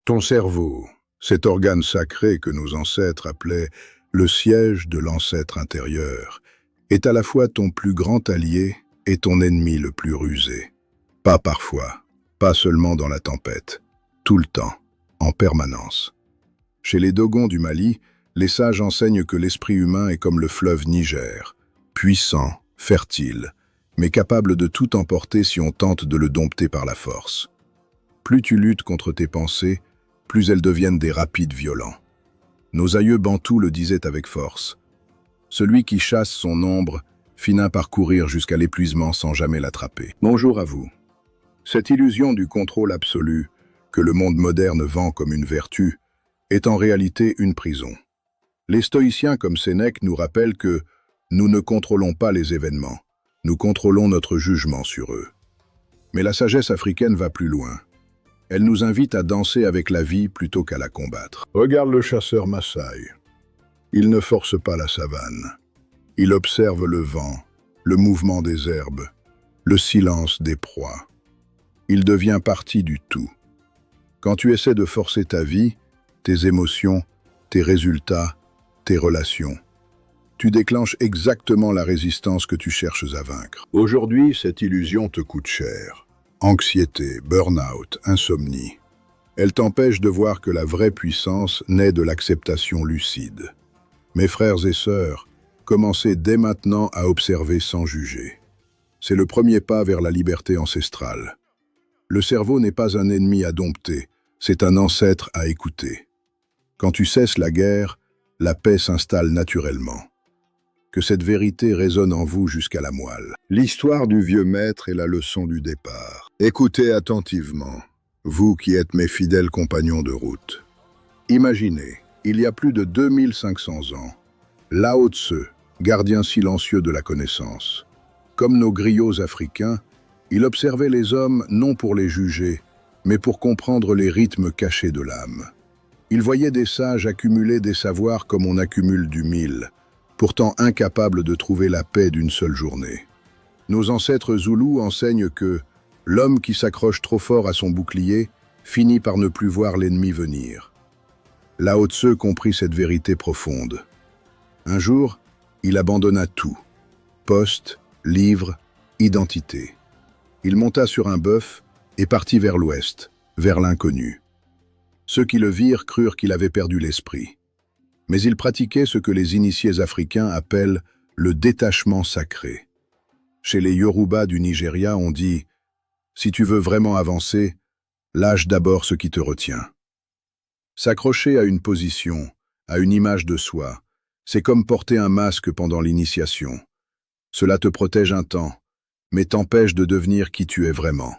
Ton cerveau, cet organe sacré que nos ancêtres appelaient le siège de l'ancêtre intérieur, est à la fois ton plus grand allié et ton ennemi le plus rusé. Pas parfois, pas seulement dans la tempête, tout le temps, en permanence. Chez les Dogons du Mali, les sages enseignent que l'esprit humain est comme le fleuve Niger, puissant, fertile, mais capable de tout emporter si on tente de le dompter par la force. Plus tu luttes contre tes pensées, plus elles deviennent des rapides violents. Nos aïeux bantous le disaient avec force. Celui qui chasse son ombre finit par courir jusqu'à l'épuisement sans jamais l'attraper. Bonjour à vous. Cette illusion du contrôle absolu, que le monde moderne vend comme une vertu, est en réalité une prison. Les stoïciens comme Sénèque nous rappellent que nous ne contrôlons pas les événements, nous contrôlons notre jugement sur eux. Mais la sagesse africaine va plus loin. Elle nous invite à danser avec la vie plutôt qu'à la combattre. Regarde le chasseur Maasai. Il ne force pas la savane. Il observe le vent, le mouvement des herbes, le silence des proies. Il devient partie du tout. Quand tu essaies de forcer ta vie, tes émotions, tes résultats, tes relations, tu déclenches exactement la résistance que tu cherches à vaincre. Aujourd'hui, cette illusion te coûte cher. Anxiété, burn-out, insomnie. Elle t'empêche de voir que la vraie puissance naît de l'acceptation lucide. Mes frères et sœurs, commencez dès maintenant à observer sans juger. C'est le premier pas vers la liberté ancestrale. Le cerveau n'est pas un ennemi à dompter, c'est un ancêtre à écouter. Quand tu cesses la guerre, la paix s'installe naturellement. Que cette vérité résonne en vous jusqu'à la moelle. L'histoire du vieux maître est la leçon du départ. Écoutez attentivement, vous qui êtes mes fidèles compagnons de route. Imaginez, il y a plus de 2500 ans, Lao Tse, gardien silencieux de la connaissance. Comme nos griots africains, il observait les hommes non pour les juger, mais pour comprendre les rythmes cachés de l'âme. Il voyait des sages accumuler des savoirs comme on accumule du mil, pourtant incapables de trouver la paix d'une seule journée. Nos ancêtres zoulous enseignent que l'homme qui s'accroche trop fort à son bouclier finit par ne plus voir l'ennemi venir. Lao Tse comprit cette vérité profonde. Un jour, il abandonna tout. Poste, livre, identité. Il monta sur un bœuf et partit vers l'ouest, vers l'inconnu. Ceux qui le virent crurent qu'il avait perdu l'esprit. Mais il pratiquait ce que les initiés africains appellent le détachement sacré. Chez les Yoruba du Nigeria, on dit « Si tu veux vraiment avancer, lâche d'abord ce qui te retient ». S'accrocher à une position, à une image de soi, c'est comme porter un masque pendant l'initiation. Cela te protège un temps, mais t'empêche de devenir qui tu es vraiment.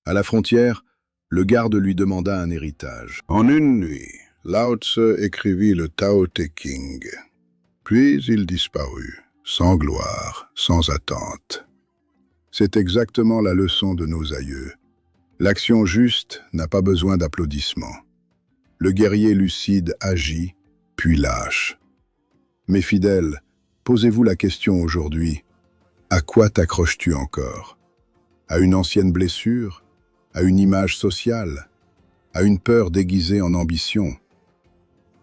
À la frontière, le garde lui demanda un héritage. En une nuit, Lao Tse écrivit le Tao Te Ching. Puis il disparut, sans gloire, sans attente. C'est exactement la leçon de nos aïeux. L'action juste n'a pas besoin d'applaudissements. Le guerrier lucide agit, puis lâche. Mes fidèles, posez-vous la question aujourd'hui. À quoi t'accroches-tu encore? À une ancienne blessure? À une image sociale? À une peur déguisée en ambition?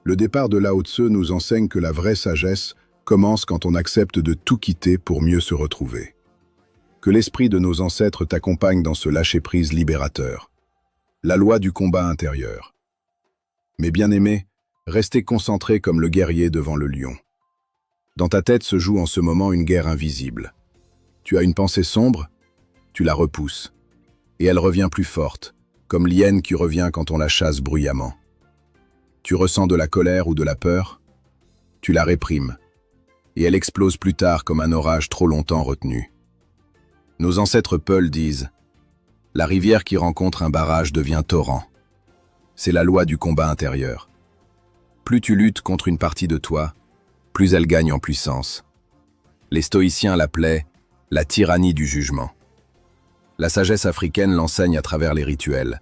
Le départ de Lao Tse nous enseigne que la vraie sagesse commence quand on accepte de tout quitter pour mieux se retrouver. Que l'esprit de nos ancêtres t'accompagne dans ce lâcher-prise libérateur. La loi du combat intérieur. Mes bien-aimés, restez concentrés comme le guerrier devant le lion. Dans ta tête se joue en ce moment une guerre invisible. Tu as une pensée sombre, tu la repousses. Et elle revient plus forte, comme l'hyène qui revient quand on la chasse bruyamment. Tu ressens de la colère ou de la peur, tu la réprimes, et elle explose plus tard comme un orage trop longtemps retenu. Nos ancêtres Peuls disent « La rivière qui rencontre un barrage devient torrent ». C'est la loi du combat intérieur. Plus tu luttes contre une partie de toi, plus elle gagne en puissance. Les stoïciens l'appelaient « la tyrannie du jugement ». La sagesse africaine l'enseigne à travers les rituels.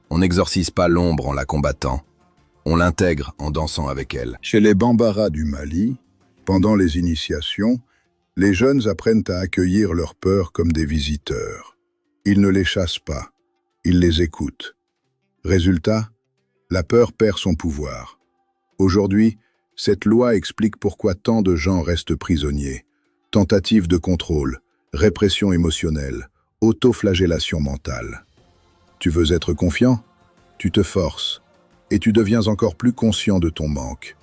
On n'exorcise pas l'ombre en la combattant, on l'intègre en dansant avec elle. Chez les Bambara du Mali, pendant les initiations, les jeunes apprennent à accueillir leurs peurs comme des visiteurs. Ils ne les chassent pas, ils les écoutent. Résultat, La peur perd son pouvoir. Aujourd'hui, cette loi explique pourquoi tant de gens restent prisonniers. Tentative de contrôle, répression émotionnelle, autoflagellation mentale. Tu veux être confiant? Tu te forces, et tu deviens encore plus conscient de ton manque.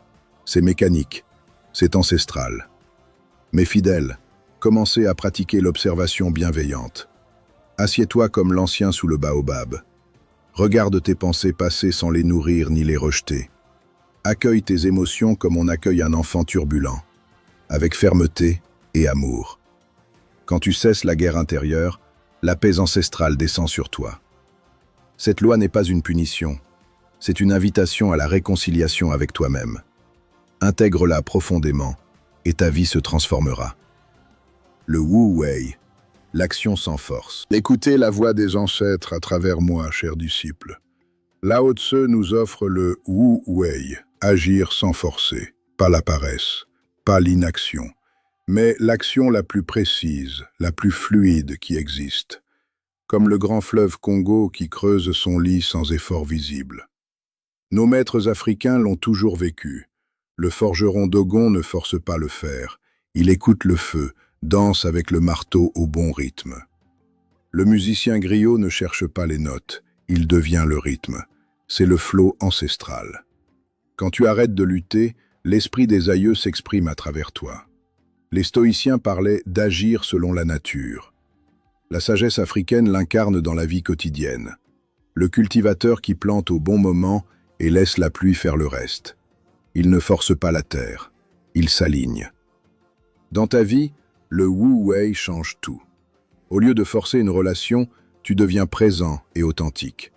C'est mécanique, c'est ancestral. Mais fidèle, commencez à pratiquer l'observation bienveillante. Assieds-toi comme l'ancien sous le baobab. Regarde tes pensées passer sans les nourrir ni les rejeter. Accueille tes émotions comme on accueille un enfant turbulent, avec fermeté et amour. Quand tu cesses la guerre intérieure, la paix ancestrale descend sur toi. Cette loi n'est pas une punition, c'est une invitation à la réconciliation avec toi-même. Intègre-la profondément et ta vie se transformera. Le Wu Wei, l'action sans force. Écoutez la voix des ancêtres à travers moi, chers disciples. Lao Tse nous offre le Wu Wei, agir sans forcer, pas la paresse, pas l'inaction, mais l'action la plus précise, la plus fluide qui existe, comme le grand fleuve Congo qui creuse son lit sans effort visible. Nos maîtres africains l'ont toujours vécu. Le forgeron Dogon ne force pas le fer, il écoute le feu, danse avec le marteau au bon rythme. Le musicien griot ne cherche pas les notes, il devient le rythme. C'est le flot ancestral. Quand tu arrêtes de lutter, l'esprit des aïeux s'exprime à travers toi. Les stoïciens parlaient d'agir selon la nature. La sagesse africaine l'incarne dans la vie quotidienne. Le cultivateur qui plante au bon moment et laisse la pluie faire le reste. Il ne force pas la terre, il s'aligne. Dans ta vie, le Wu Wei change tout. Au lieu de forcer une relation, tu deviens présent et authentique.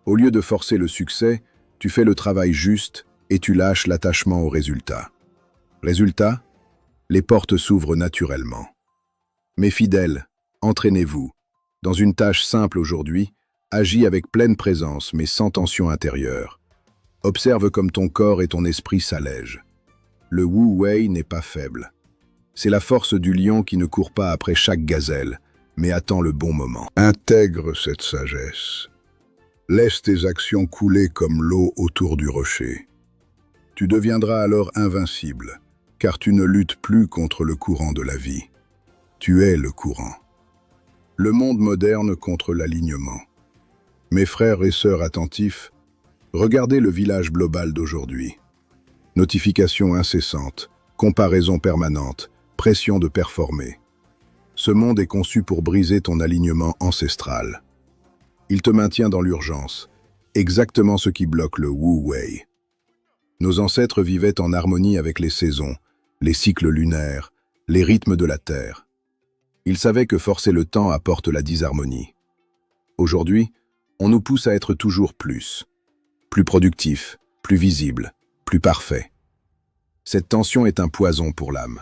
Au lieu de forcer le succès, tu fais le travail juste et tu lâches l'attachement au résultat. Résultat, les portes s'ouvrent naturellement. Mes fidèles, entraînez-vous. Dans une tâche simple aujourd'hui, agis avec pleine présence mais sans tension intérieure. Observe comme ton corps et ton esprit s'allègent. Le Wu Wei n'est pas faible. C'est la force du lion qui ne court pas après chaque gazelle, mais attend le bon moment. Intègre cette sagesse. Laisse tes actions couler comme l'eau autour du rocher. Tu deviendras alors invincible, car tu ne luttes plus contre le courant de la vie. Tu es le courant. Le monde moderne contre l'alignement. Mes frères et sœurs attentifs, regardez le village global d'aujourd'hui. Notifications incessantes, comparaisons permanentes, pression de performer. Ce monde est conçu pour briser ton alignement ancestral. Il te maintient dans l'urgence, exactement ce qui bloque le Wu Wei. Nos ancêtres vivaient en harmonie avec les saisons, les cycles lunaires, les rythmes de la Terre. Ils savaient que forcer le temps apporte la disharmonie. Aujourd'hui, on nous pousse à être toujours plus productif, plus visible, plus parfait. Cette tension est un poison pour l'âme.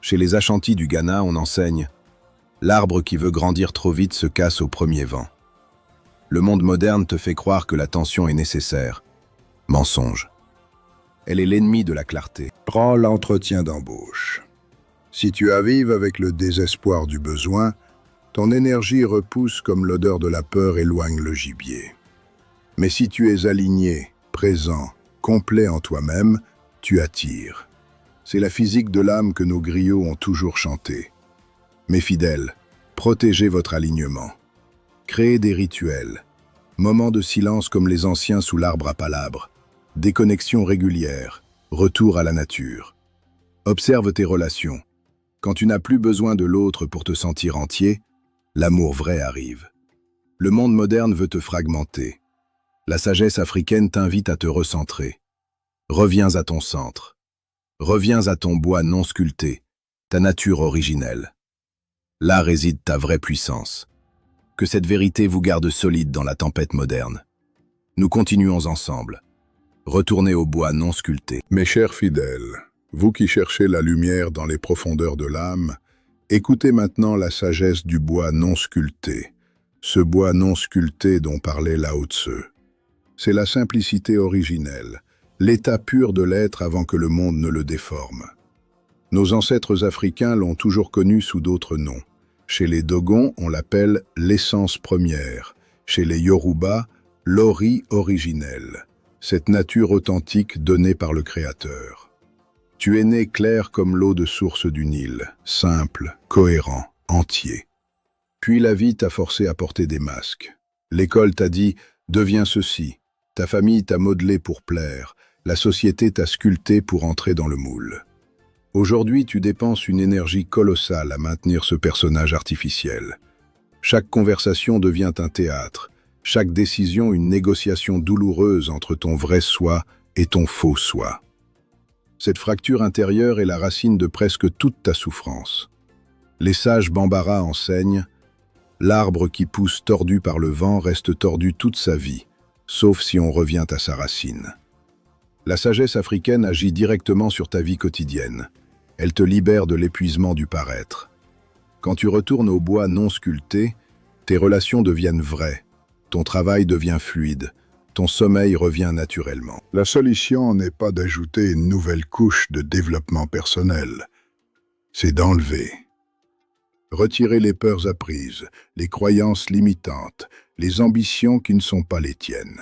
Chez les Ashantis du Ghana, on enseigne « L'arbre qui veut grandir trop vite se casse au premier vent ». Le monde moderne te fait croire que la tension est nécessaire. Mensonge. Elle est l'ennemi de la clarté. Prends l'entretien d'embauche. Si tu avives avec le désespoir du besoin, ton énergie repousse comme l'odeur de la peur éloigne le gibier. Mais si tu es aligné, présent, complet en toi-même, tu attires. C'est la physique de l'âme que nos griots ont toujours chanté. Mes fidèles, protégez votre alignement. Créez des rituels, moments de silence comme les anciens sous l'arbre à palabres, déconnexion régulière, retour à la nature. Observe tes relations. Quand tu n'as plus besoin de l'autre pour te sentir entier, l'amour vrai arrive. Le monde moderne veut te fragmenter. La sagesse africaine t'invite à te recentrer. Reviens à ton centre. Reviens à ton bois non sculpté, ta nature originelle. Là réside ta vraie puissance. Que cette vérité vous garde solide dans la tempête moderne. Nous continuons ensemble. Retournez au bois non sculpté. Mes chers fidèles, vous qui cherchez la lumière dans les profondeurs de l'âme, écoutez maintenant la sagesse du bois non sculpté, ce bois non sculpté dont parlait Lao Tse. C'est la simplicité originelle, l'état pur de l'être avant que le monde ne le déforme. Nos ancêtres africains l'ont toujours connu sous d'autres noms. Chez les Dogons, on l'appelle l'essence première. Chez les Yoruba, l'ori originel, cette nature authentique donnée par le Créateur. Tu es né clair comme l'eau de source du Nil, simple, cohérent, entier. Puis la vie t'a forcé à porter des masques. L'école t'a dit « deviens ceci ». Ta famille t'a modelé pour plaire. La société t'a sculpté pour entrer dans le moule. Aujourd'hui, tu dépenses une énergie colossale à maintenir ce personnage artificiel. Chaque conversation devient un théâtre, chaque décision une négociation douloureuse entre ton vrai soi et ton faux soi. Cette fracture intérieure est la racine de presque toute ta souffrance. Les sages Bambara enseignent « L'arbre qui pousse tordu par le vent reste tordu toute sa vie, sauf si on revient à sa racine. » La sagesse africaine agit directement sur ta vie quotidienne. Elle te libère de l'épuisement du paraître. Quand tu retournes au bois non sculpté, tes relations deviennent vraies, ton travail devient fluide, ton sommeil revient naturellement. La solution n'est pas d'ajouter une nouvelle couche de développement personnel, c'est d'enlever. Retirer les peurs apprises, les croyances limitantes, les ambitions qui ne sont pas les tiennes.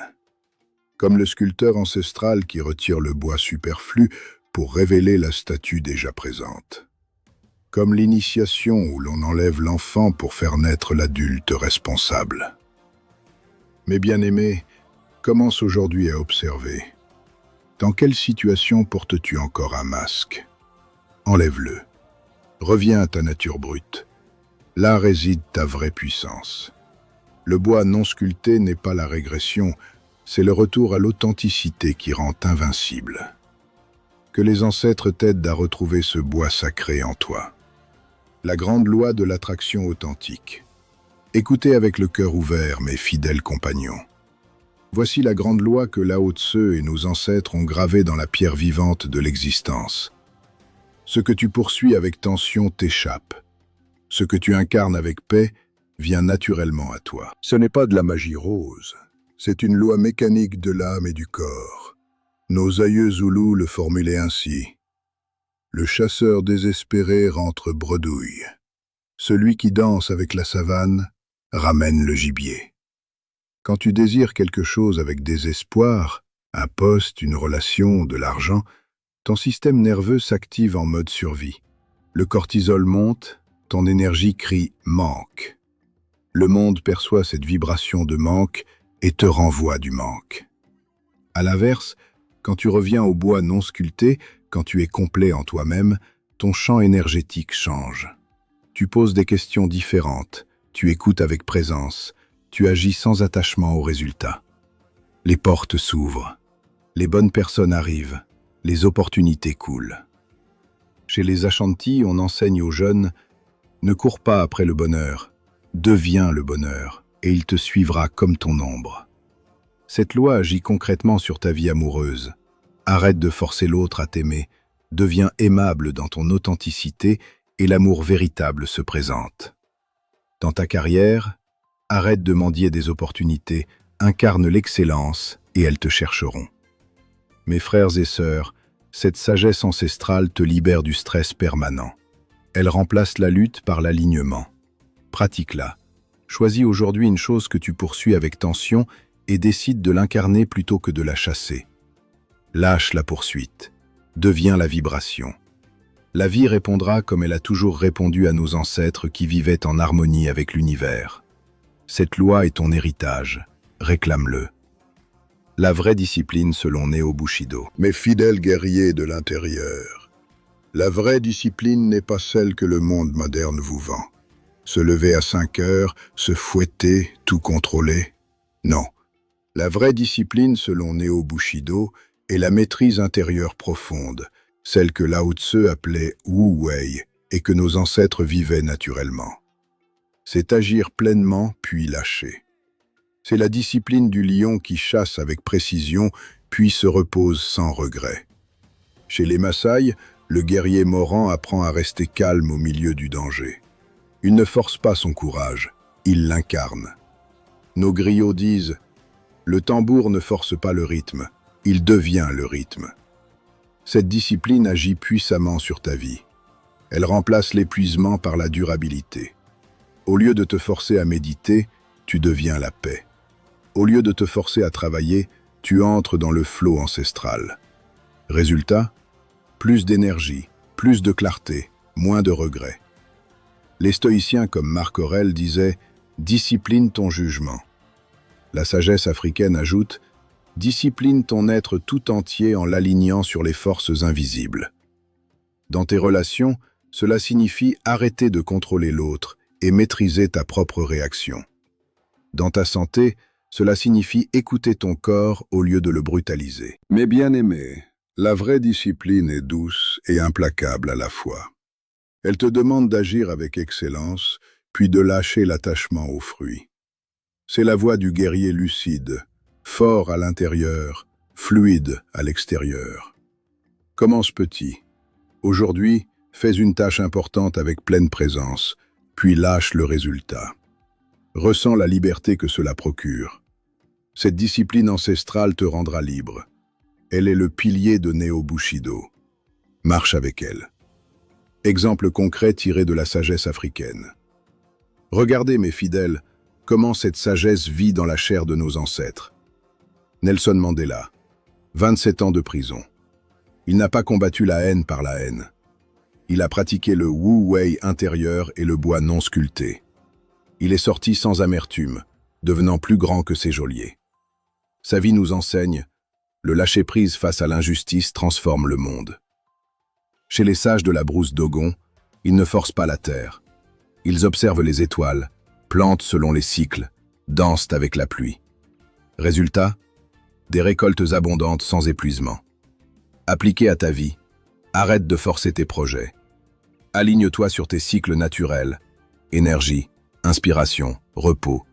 Comme le sculpteur ancestral qui retire le bois superflu pour révéler la statue déjà présente. Comme l'initiation où l'on enlève l'enfant pour faire naître l'adulte responsable. Mes bien-aimés, commence aujourd'hui à observer. Dans quelle situation portes-tu encore un masque? Enlève-le. Reviens à ta nature brute. Là réside ta vraie puissance. Le bois non sculpté n'est pas la régression, c'est le retour à l'authenticité qui rend invincible. Que les ancêtres t'aident à retrouver ce bois sacré en toi. La grande loi de l'attraction authentique. Écoutez avec le cœur ouvert, mes fidèles compagnons. Voici la grande loi que Lao Tse et nos ancêtres ont gravée dans la pierre vivante de l'existence. Ce que tu poursuis avec tension t'échappe. Ce que tu incarnes avec paix vient naturellement à toi. Ce n'est pas de la magie rose, c'est une loi mécanique de l'âme et du corps. Nos aïeux Zoulous le formulaient ainsi. Le chasseur désespéré rentre bredouille. Celui qui danse avec la savane ramène le gibier. Quand tu désires quelque chose avec désespoir, un poste, une relation, de l'argent, ton système nerveux s'active en mode survie. Le cortisol monte, ton énergie crie « manque ». Le monde perçoit cette vibration de manque et te renvoie du manque. À l'inverse, quand tu reviens au bois non sculpté, quand tu es complet en toi-même, ton champ énergétique change. Tu poses des questions différentes, tu écoutes avec présence, tu agis sans attachement aux résultats. Les portes s'ouvrent, les bonnes personnes arrivent, les opportunités coulent. Chez les Ashanti, on enseigne aux jeunes « Ne cours pas après le bonheur, deviens le bonheur, et il te suivra comme ton ombre ». Cette loi agit concrètement sur ta vie amoureuse. Arrête de forcer l'autre à t'aimer, deviens aimable dans ton authenticité et l'amour véritable se présente. Dans ta carrière, arrête de mendier des opportunités, incarne l'excellence et elles te chercheront. Mes frères et sœurs, cette sagesse ancestrale te libère du stress permanent. Elle remplace la lutte par l'alignement. Pratique-la. Choisis aujourd'hui une chose que tu poursuis avec tension et décide de l'incarner plutôt que de la chasser. Lâche la poursuite. Deviens la vibration. La vie répondra comme elle a toujours répondu à nos ancêtres qui vivaient en harmonie avec l'univers. Cette loi est ton héritage. Réclame-le. La vraie discipline selon Neo Bushido. Mes fidèles guerriers de l'intérieur, la vraie discipline n'est pas celle que le monde moderne vous vend. Se lever à 5 heures, se fouetter, tout contrôler. Non. La vraie discipline selon Neo Bushido est la maîtrise intérieure profonde, celle que Lao Tse appelait Wu Wei et que nos ancêtres vivaient naturellement. C'est agir pleinement puis lâcher. C'est la discipline du lion qui chasse avec précision puis se repose sans regret. Chez les Maasai, le guerrier moran apprend à rester calme au milieu du danger. Il ne force pas son courage, il l'incarne. Nos griots disent « Le tambour ne force pas le rythme, il devient le rythme ». Cette discipline agit puissamment sur ta vie. Elle remplace l'épuisement par la durabilité. Au lieu de te forcer à méditer, tu deviens la paix. Au lieu de te forcer à travailler, tu entres dans le flot ancestral. Résultat, plus d'énergie, plus de clarté, moins de regrets. Les stoïciens comme Marc Aurèle disaient « discipline ton jugement ». La sagesse africaine ajoute « discipline ton être tout entier en l'alignant sur les forces invisibles ». Dans tes relations, cela signifie arrêter de contrôler l'autre et maîtriser ta propre réaction. Dans ta santé, cela signifie écouter ton corps au lieu de le brutaliser. Mes bien-aimés, la vraie discipline est douce et implacable à la fois. Elle te demande d'agir avec excellence, puis de lâcher l'attachement aux fruits. C'est la voie du guerrier lucide, fort à l'intérieur, fluide à l'extérieur. Commence petit. Aujourd'hui, fais une tâche importante avec pleine présence, puis lâche le résultat. Ressens la liberté que cela procure. Cette discipline ancestrale te rendra libre. Elle est le pilier de Neo Bushido. Marche avec elle. Exemple concret tiré de la sagesse africaine. Regardez, mes fidèles, comment cette sagesse vit dans la chair de nos ancêtres. Nelson Mandela, 27 ans de prison. Il n'a pas combattu la haine par la haine. Il a pratiqué le Wu Wei intérieur et le bois non sculpté. Il est sorti sans amertume, devenant plus grand que ses geôliers. Sa vie nous enseigne, le lâcher-prise face à l'injustice transforme le monde. Chez les sages de la brousse d'Ogon, ils ne forcent pas la terre. Ils observent les étoiles, plantent selon les cycles, dansent avec la pluie. Résultat, des récoltes abondantes sans épuisement. Appliqué à ta vie, arrête de forcer tes projets. Aligne-toi sur tes cycles naturels, énergie, inspiration, repos,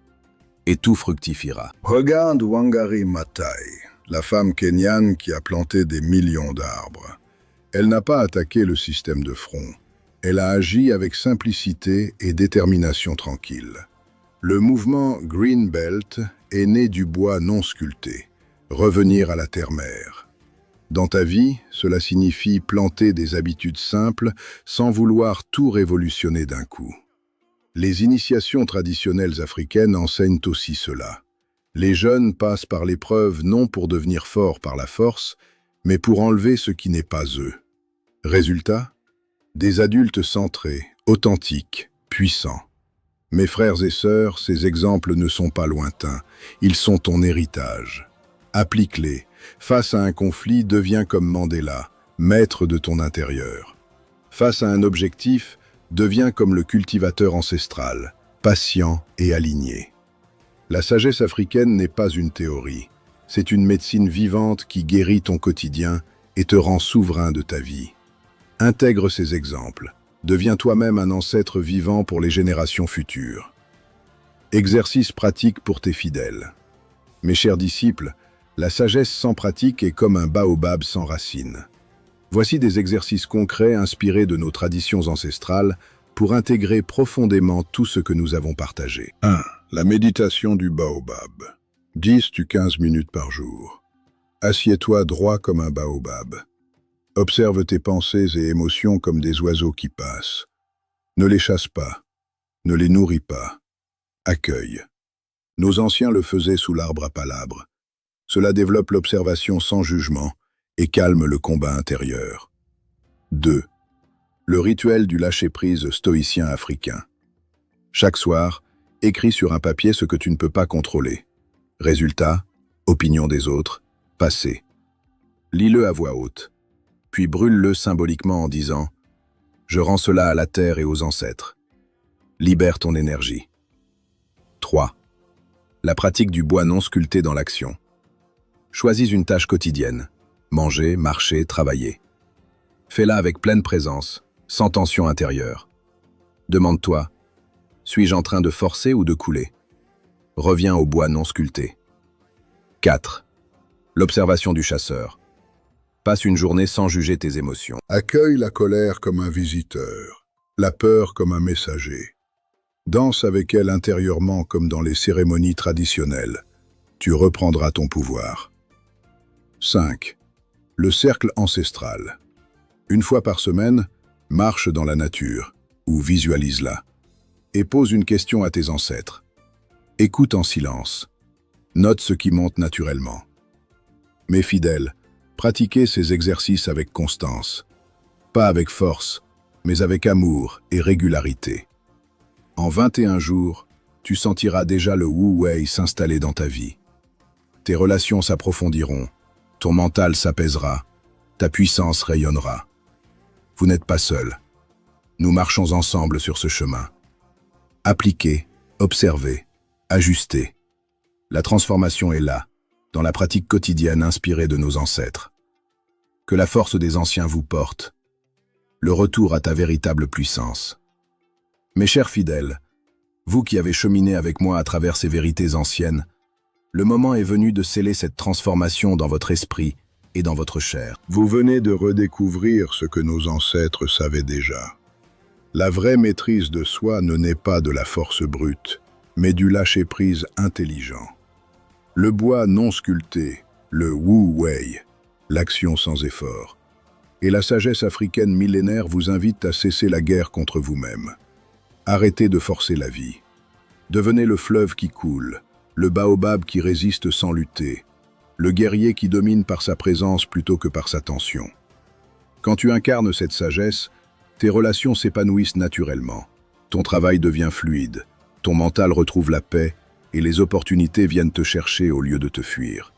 et tout fructifiera. Regarde Wangari Maathai, la femme kenyane qui a planté des millions d'arbres. Elle n'a pas attaqué le système de front. Elle a agi avec simplicité et détermination tranquille. Le mouvement Green Belt est né du bois non sculpté, revenir à la terre-mère. Dans ta vie, cela signifie planter des habitudes simples sans vouloir tout révolutionner d'un coup. Les initiations traditionnelles africaines enseignent aussi cela. Les jeunes passent par l'épreuve non pour devenir forts par la force, mais pour enlever ce qui n'est pas eux. Résultat, des adultes centrés, authentiques, puissants. Mes frères et sœurs, ces exemples ne sont pas lointains, ils sont ton héritage. Applique-les. Face à un conflit, deviens comme Mandela, maître de ton intérieur. Face à un objectif, deviens comme le cultivateur ancestral, patient et aligné. La sagesse africaine n'est pas une théorie, c'est une médecine vivante qui guérit ton quotidien et te rend souverain de ta vie. Intègre ces exemples, deviens toi-même un ancêtre vivant pour les générations futures. Exercice pratique pour tes fidèles. Mes chers disciples, la sagesse sans pratique est comme un baobab sans racines. Voici des exercices concrets inspirés de nos traditions ancestrales pour intégrer profondément tout ce que nous avons partagé. 1. La méditation du baobab. 10-15 minutes par jour. Assieds-toi droit comme un baobab. Observe tes pensées et émotions comme des oiseaux qui passent. Ne les chasse pas. Ne les nourris pas. Accueille. Nos anciens le faisaient sous l'arbre à palabres. Cela développe l'observation sans jugement et calme le combat intérieur. 2. Le rituel du lâcher-prise stoïcien africain. Chaque soir, écris sur un papier ce que tu ne peux pas contrôler. Résultat, opinion des autres, passé. Lis-le à voix haute, puis brûle-le symboliquement en disant « Je rends cela à la terre et aux ancêtres ». Libère ton énergie. 3. La pratique du bois non sculpté dans l'action. Choisis une tâche quotidienne. Manger, marcher, travailler. Fais-la avec pleine présence, sans tension intérieure. Demande-toi, suis-je en train de forcer ou de couler? Reviens au bois non sculpté. 4. L'observation du chasseur. Passe une journée sans juger tes émotions. Accueille la colère comme un visiteur, la peur comme un messager. Danse avec elle intérieurement comme dans les cérémonies traditionnelles. Tu reprendras ton pouvoir. 5. Le cercle ancestral. Une fois par semaine, marche dans la nature, ou visualise-la, et pose une question à tes ancêtres. Écoute en silence. Note ce qui monte naturellement. Mes fidèles, pratiquez ces exercices avec constance. Pas avec force, mais avec amour et régularité. En 21 jours, tu sentiras déjà le Wu Wei s'installer dans ta vie. Tes relations s'approfondiront, ton mental s'apaisera, ta puissance rayonnera. Vous n'êtes pas seul. Nous marchons ensemble sur ce chemin. Appliquez, observez, ajustez. La transformation est là, dans la pratique quotidienne inspirée de nos ancêtres. Que la force des anciens vous porte. Le retour à ta véritable puissance. Mes chers fidèles, vous qui avez cheminé avec moi à travers ces vérités anciennes, le moment est venu de sceller cette transformation dans votre esprit et dans votre chair. Vous venez de redécouvrir ce que nos ancêtres savaient déjà. La vraie maîtrise de soi ne naît pas de la force brute, mais du lâcher-prise intelligent. Le bois non sculpté, le Wu Wei, l'action sans effort, et la sagesse africaine millénaire vous invitent à cesser la guerre contre vous-même. Arrêtez de forcer la vie. Devenez le fleuve qui coule, le baobab qui résiste sans lutter, le guerrier qui domine par sa présence plutôt que par sa tension. Quand tu incarnes cette sagesse, tes relations s'épanouissent naturellement, ton travail devient fluide, ton mental retrouve la paix et les opportunités viennent te chercher au lieu de te fuir.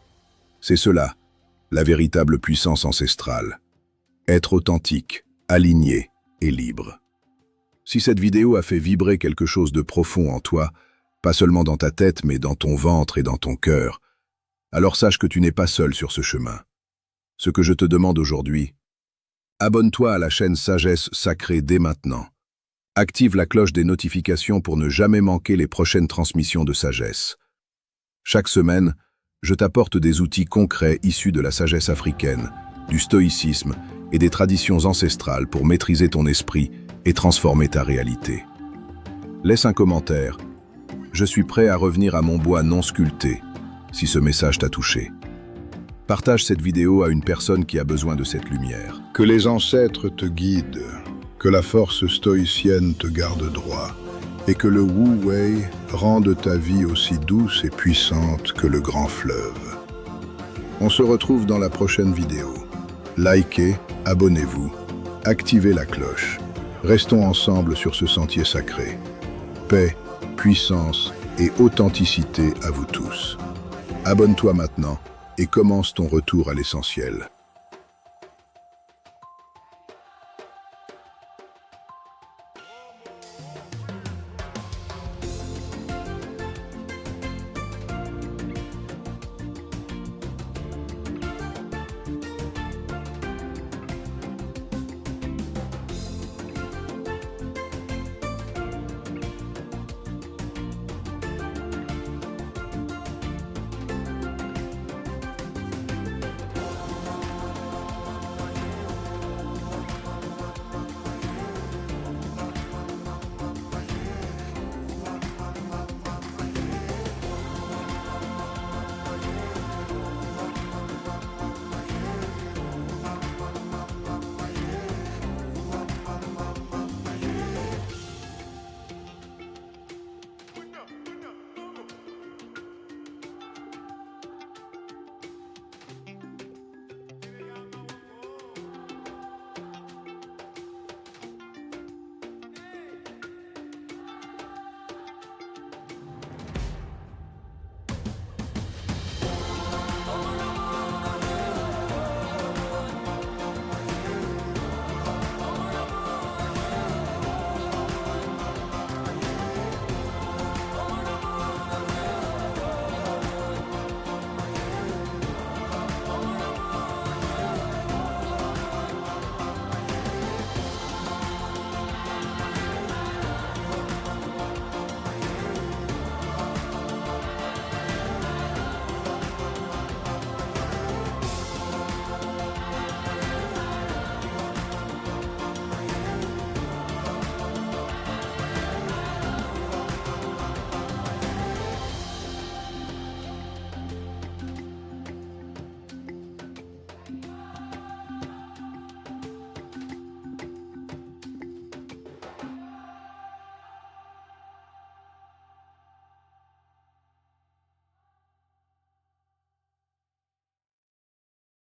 C'est cela, la véritable puissance ancestrale. Être authentique, aligné et libre. Si cette vidéo a fait vibrer quelque chose de profond en toi, pas seulement dans ta tête, mais dans ton ventre et dans ton cœur, alors sache que tu n'es pas seul sur ce chemin. Ce que je te demande aujourd'hui, abonne-toi à la chaîne Sagesse Sacrée dès maintenant. Active la cloche des notifications pour ne jamais manquer les prochaines transmissions de sagesse. Chaque semaine, je t'apporte des outils concrets issus de la sagesse africaine, du stoïcisme et des traditions ancestrales pour maîtriser ton esprit et transformer ta réalité. Laisse un commentaire. Je suis prêt à revenir à mon bois non sculpté, si ce message t'a touché. Partage cette vidéo à une personne qui a besoin de cette lumière. Que les ancêtres te guident, que la force stoïcienne te garde droit, et que le Wu Wei rende ta vie aussi douce et puissante que le grand fleuve. On se retrouve dans la prochaine vidéo. Likez, abonnez-vous, activez la cloche. Restons ensemble sur ce sentier sacré. Paix, puissance et authenticité à vous tous. Abonne-toi maintenant et commence ton retour à l'essentiel.